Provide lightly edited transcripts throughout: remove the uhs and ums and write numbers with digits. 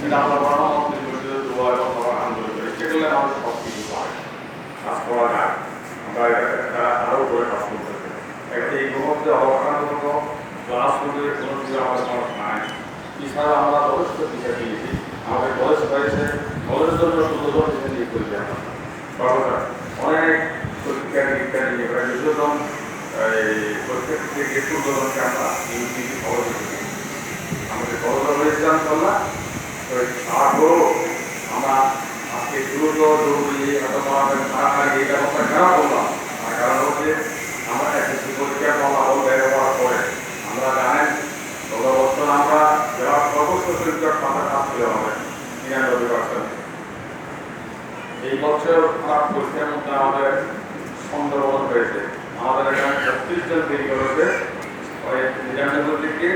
এটা আমরা প্রধানমন্ত্রী পরিষদের দোয়া এবং সবার আন্দোলন করি, সেগুলো মানুষ সব কিছু পায়, কাজ করা যায়, আমরা এটা আরও করে কাজ করতে পারি। এই মুহূর্তে অবকাঠামোগত ক্লাসরুমের কোনো কিছু আমাদের মানুষ নাই। এছাড়া আমরা যথেষ্ট শিক্ষা দিয়েছি, আমাদের কলেজ হয়েছে, কলেজের জন্য ১৬ জন নিয়ে করেছি আমরা অনেক পরীক্ষা নিরীক্ষা নিয়ে প্রায় ২০০ জন প্রত্যেক থেকে ১০ জনকে আমরা ইউনিটি খবর দিচ্ছি। আমাদের খবর হয়েছিলাম করলাম তারপরও আমরা আজকে দ্রুত জরুরি তাড়াতাড়ি এই ব্যবস্থা কেন করলাম, তার কারণ হচ্ছে আমরা এসএসসি পরীক্ষার ফলাফল বের হওয়ার পরে আমরা জানেন গত বছর আমরা যারা সর্বোচ্চ সংখ্যক পাতা কাজ ছিল হবে ৯৯%। এই বছর খারাপ পরীক্ষার মধ্যে আমাদের সুন্দরবন হয়েছে, আমাদের এখানে ৩৬ জন তৈরি করেছে, ওই ৯৯ থেকে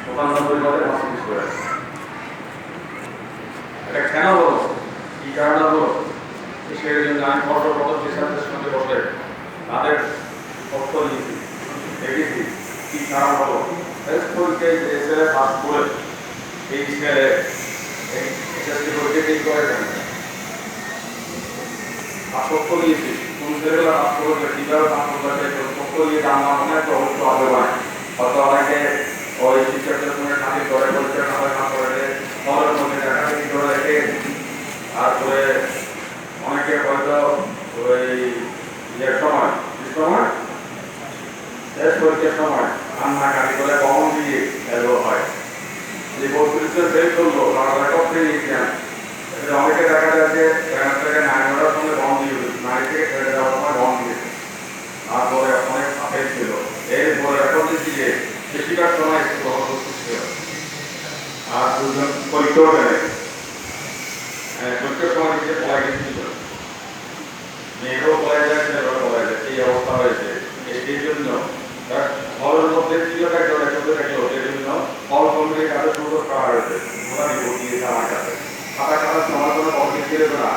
৯৫ পদে মাসিক হয়েছে। এটা কেন হলো, কি কারণে হলো, সেই জন্য আমি পর্যটক টিচারদের সঙ্গে বসে তাদের তথ্য নিয়েছি, দেখেছি কি কারণ হলো। পরীক্ষায় যে ছেলে পাস করে এই ছেলে এই এসএসসি পরীক্ষাতেই করে দেন আর তথ্য নিয়েছি কোন ছেলেগুলো পাস করবে, কীভাবে পাস করবে, তথ্য নিয়ে জানলাম অনেক অবশ্য হবে না। হয়তো অনেকে ওই শিক্ষকদের সঙ্গে খালি করে পরীক্ষা খাবার না করে ফলের মধ্যে দেখাদেখি করে রেখে, তারপরে অনেকে হয়তো ওই ইয়ের সময় শেষ পরীক্ষার সময় কান্নাকাটি করে বহন দিয়ে এলো হয় যে ৩২ ফেল করলো তারা রেকর্ড পেয়ে নিয়েছিলেন। অনেকে দেখা যাচ্ছে থেকে ৯টার সঙ্গে বহন দিয়ে ৯ থেকে ফেলে যাওয়ার সময় বহন দিয়েছে, তারপরে অনেক ফেল ছিল। এরপরে রেকর্ড দিচ্ছি যে বেশিরভাগ সময় একটু গ্রহণ করতে ছিল আর ২ জন পরীক্ষাও দেয় পরীক্ষার সময় দিচ্ছে পড়ায় গেছিল, মেয়েরাও পড়ায় যায়, ছেলেরাও পড়ায় যায়, এই অবস্থা হয়েছে। এই জন্য ফলের মধ্যে ছিল থাকলেও সেই জন্য ফল কমিটির কাছে সুযোগ করা হয়েছে, ওরা রিপোর্ট দিয়েছে আমার কাছে। খাতা খাতার সময় কোনো কমিটি ছিল না,